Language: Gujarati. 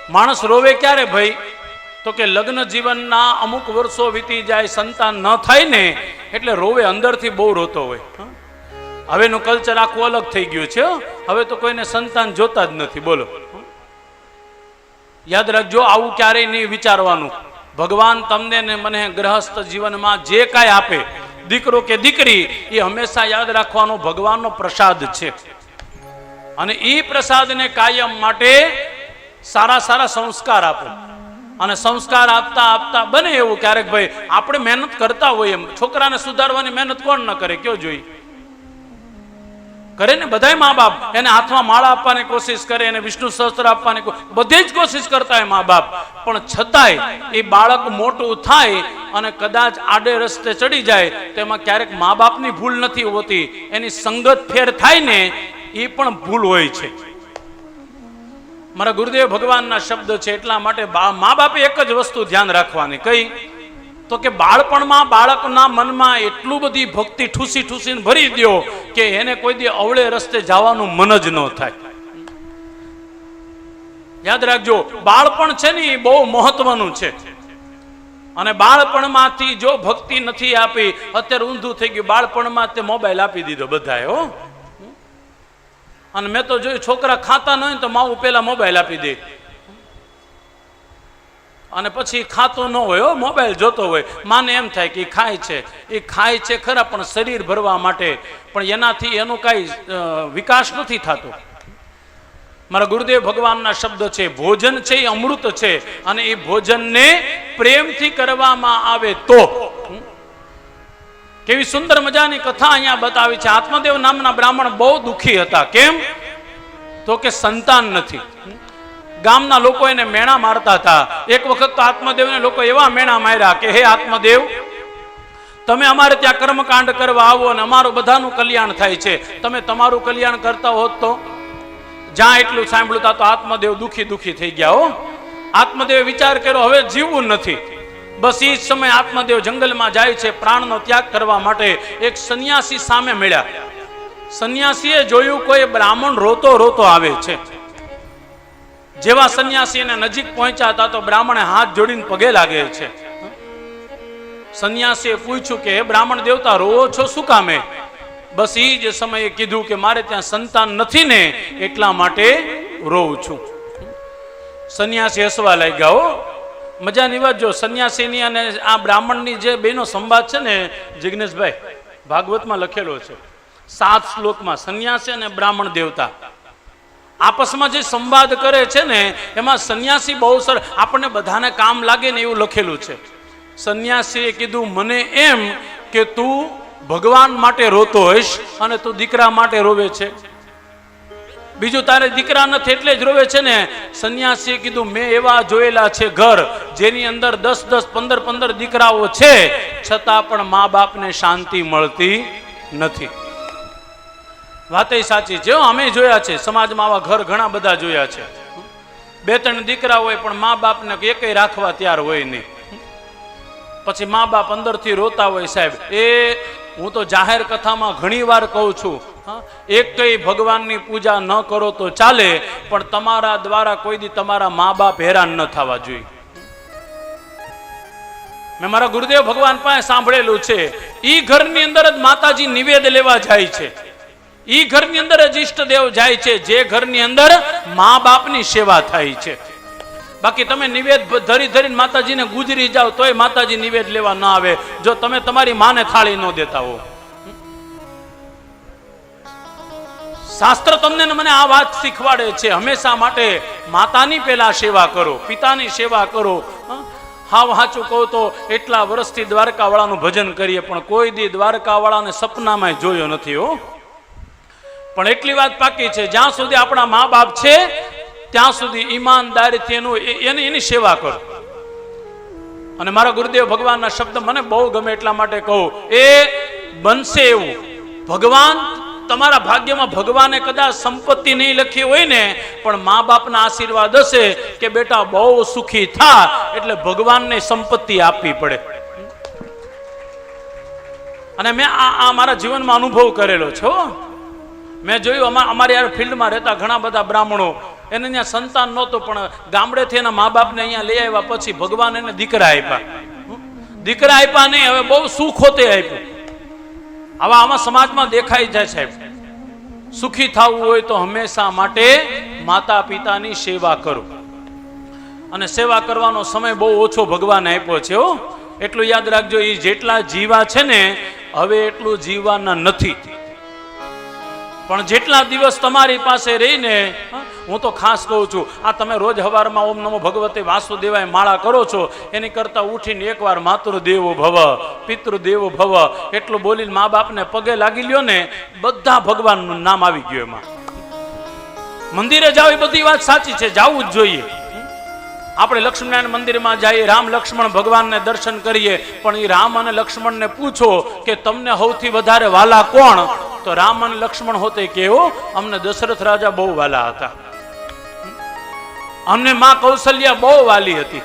માણસ રોવે ક્યારે ભાઈ? તો કે લગ્ન જીવનના અમુક વર્ષો વીતી જાય, સંતાન ન થાય ને એટલે રોવે, અંદરથી બહુ રોતો હોય. હવેનું કલ્ચર આખું અલગ થઈ ગયું છે. હવે તો કોઈને સંતાન જોતા જ નથી. બોલો, યાદ રાખજો, આવું ક્યારેય નહીં વિચારવાનું. ભગવાન તમને ને મને ગ્રહસ્થ જીવનમાં જે કાંઈ આપે, દીકરો કે દીકરી, એ હંમેશા યાદ રાખવાનો ભગવાનનો પ્રસાદ છે. અને એ પ્રસાદને કાયમ માટે સારા સારા સંસ્કાર આપો. અને સંસ્કાર આપતા આપતા બને એવું ક્યારેક ભાઈ આપણે મહેનત કરતા હોઈએ, છોકરાને સુધારવાની મહેનત કોણ ન કરે? કયો જોઈ કરે ને? બધાય મા બાપ એને હાથમાં માળા આપવાની કોશિશ કરે, એને વિષ્ણુ સહસ્ત્ર આપવાની બધી જ કોશિશ કરતા હોય મા બાપ. પણ છતાંય એ બાળક મોટું થાય અને કદાચ આડે રસ્તે ચડી જાય તો એમાં ક્યારેક મા બાપની ભૂલ નથી હોતી, એની સંગત ફેર થાય ને એ પણ ભૂલ હોય છે. મારા ગુરુદેવ ભગવાનના શબ્દ છે. એટલા માટે મા બાપે એક જ વસ્તુ ધ્યાન રાખવાની. કઈ? તો કે બાળપણમાં બાળકના મનમાં એટલું બધી ભક્તિ ઠૂસી ઠૂસીને ભરી દો કે એને કોઈ દી અવળે રસ્તે જવાનું મન જ ન થાય. યાદ રાખજો, બાળપણ છે ને એ બહુ મહત્વનું છે. અને બાળપણમાંથી જો ભક્તિ નથી આપી, અત્યારે ઊંધું થઈ ગયું, બાળપણમાં તે મોબાઈલ આપી દીધો બધાએ. હો, અને મેં તો જોયું, છોકરા ખાતા ન હોય તો માવું પેલા મોબાઈલ આપી દે, અને પછી ખાતો ન હોય, મોબાઈલ જોતો હોય. માને એમ થાય કે એ ખાય છે ખરા, પણ શરીર ભરવા માટે, પણ એનાથી એનો કાંઈ વિકાસ નથી થતો. મારા ગુરુદેવ ભગવાનના શબ્દ છે, ભોજન છે એ અમૃત છે, અને એ ભોજનને પ્રેમથી કરવામાં આવે તો. કેવી સુંદર મજાની કથા અહીંયા બતાવી છે. આત્મદેવ નામના બ્રાહ્મણ બહુ દુઃખી હતા. કેમ? તો કે સંતાન નથી. ગામના લોકો એને મેણા મારતા હતા. એક વખત તો આત્મદેવને લોકો એવા મેણા માર્યા કે હે આત્મદેવ, તમે અમારે ત્યાં કર્મકાંડ કરવા આવો અને અમારું બધાનું કલ્યાણ થાય છે, તમે તમારું કલ્યાણ કરતા હોત તો. જ્યાં એટલું સાંભળ્યું તો આત્મદેવ દુઃખી થઈ ગયા. હો, આત્મદેવે વિચાર કર્યો હવે જીવવું નથી. બસ એ જ સમય આત્મદેવ જંગલમાં જાય છે પ્રાણનો ત્યાગ કરવા માટે. એક સંન્યાસી સામે મળ્યા. સંન્યાસીએ જોયું કોઈ બ્રાહ્મણ રોતો રોતો આવે છે. જેવા સંન્યાસી એને નજીક પહોંચ્યા હતા તો બ્રાહ્મણે હાથ જોડીને પગે લાગે છે. સંન્યાસીએ પૂછ્યું કે હે બ્રાહ્મણ દેવતા, રોવો છો શું કામે? બસ એ જ સમયે કીધું કે મારે ત્યાં સંતાન નથી ને એટલા માટે રોઉં છું. સંન્યાસી હસવા લાગ્યા. હો, મજાની વાત. જો સંન્યાસીની અને આ બ્રાહ્મણની જે બેનો સંવાદ છે ને જિગ્નેશભાઈ, ભાગવતમાં લખેલો છે 7 શ્લોકમાં. સંન્યાસી અને બ્રાહ્મણ દેવતા આપસમાં જે સંવાદ કરે છે ને એમાં સંન્યાસી બહુ સર આપણને બધાને કામ લાગે ને એવું લખેલું છે. સંન્યાસીએ કીધું મને એમ કે તું ભગવાન માટે રોતો હોઈશ અને તું દીકરા માટે રોવે છે. બીજું તારે દીકરા નથી એટલે જ રોવે છે ને? સંન્યાસીએ કીધું મેં એવા જોયેલા છે ઘર જેની અંદર 10-10, 15-15 દીકરાઓ છે, છતાં પણ મા બાપને શાંતિ મળતી નથી. વાતે સાચી છે. અમે જોયા છે સમાજમાં આવા ઘર ઘણા બધા જોયા છે. 2-3 દીકરા હોય પણ મા બાપને એકેય રાખવા તૈયાર હોય નહીં. પછી મા બાપ અંદરથી રોતા હોય. સાહેબ, હું તો જાહેર કથામાં ઘણી વાર કહું છું, એક કઈ ભગવાનની પૂજા ન કરો તો ચાલે, પણ તમારા દ્વારા કોઈ દી તમારા મા બાપ હેરાન ન થવા જોઈએ. મેં મારા ગુરુદેવ ભગવાન પાસે સાંભળેલું છે, ઈ ઘરની અંદર જ માતાજી નિવેદ લેવા જાય છે, ઈ ઘરની અંદર જ ઈષ્ટદેવ જાય છે જે ઘરની અંદર મા બાપની સેવા થાય છે. બાકી તમે નિવેદ ધરીને માતાજીને ગુજરી જાઓ તોય માતાજી નિવેદ લેવા ન આવે, જો તમે તમારી માને થાળી ન દેતા હો. શાસ્ત્ર તમને મને આ વાત શીખવાડે છે, હંમેશા માટે માતાની પહેલા સેવા કરો, પિતાની સેવા કરો. હાવ સાચું કહું તો એટલા વર્ષથી દ્વારકા વાળાનું ભજન કરીએ પણ કોઈ દી દ્વારકા વાળાને સપનામાં જોયો નથી. હો, પણ એટલી વાત પાકી છે, જ્યાં સુધી આપણા મા બાપ છે ત્યાં સુધી ઈમાનદારીથી એની સેવા કરો. અને મારા ગુરુદેવ ભગવાનના શબ્દ મને બહુ ગમે એટલા માટે કહું, એ બનશે એવું ભગવાન તમારા ભાગ્યમાં ભગવાને કદાચ સંપત્તિ નહીં લખી હોય ને પણ મા બાપના આશીર્વાદ હશે કે બેટા બહુ સુખી થા, એટલે ભગવાનને સંપત્તિ આપવી પડે. અને મેં આ મારા જીવનમાં અનુભવ કરેલો છે. મેં જોયું અમારે યાર ફિલ્ડમાં રહેતા ઘણા બધા બ્રાહ્મણો એને ત્યાં સંતાન નહોતું, પણ ગામડેથી એના મા બાપને અહીંયા લઈ આવ્યા. પછી ભગવાન એને દીકરા આપ્યા. દીકરા આપ્યા નહીં, હવે બહુ સુખ હોતે આપ્યું. આમાં સમાજમાં દેખાઈ જાય સાહેબ. સુખી થવું હોય તો હંમેશા માટે માતા પિતાની સેવા કરો. અને સેવા કરવાનો સમય બહુ ઓછો ભગવાન આપ્યો છે હો. એટલું યાદ રાખજો, એ જેટલા જીવા છે ને હવે એટલું જીવવાના નથી. પણ જેટલા દિવસ તમારી પાસે રહીને, હું તો ખાસ કહું છું, આ તમે રોજ હવારમાં ઓમ નમો ભગવતે વાસુદેવાય માળા કરો છો, એની કરતા ઉઠીને એકવાર માતૃદેવો ભવ પિતૃદેવો ભવ એટલું બોલીને મા બાપને પગે લાગી લ્યો ને, બધા ભગવાનનું નામ આવી ગયું એમાં. મંદિરે જાવ એ બધી વાત સાચી છે, જવું જ જોઈએ. આપણે લક્ષ્મીનારાયણ મંદિરમાં જઈએ, રામ લક્ષ્મણ ભગવાનને દર્શન કરીએ, પણ એ રામ અને લક્ષ્મણને પૂછો કે તમને સૌથી વધારે વાલા કોણ? તો રામ અને લક્ષ્મણ હોતે કેવો, અમને દશરથ રાજા બહુ વાલા હતા, અમને માં કૌશલ્યા બહુ વાલી હતી.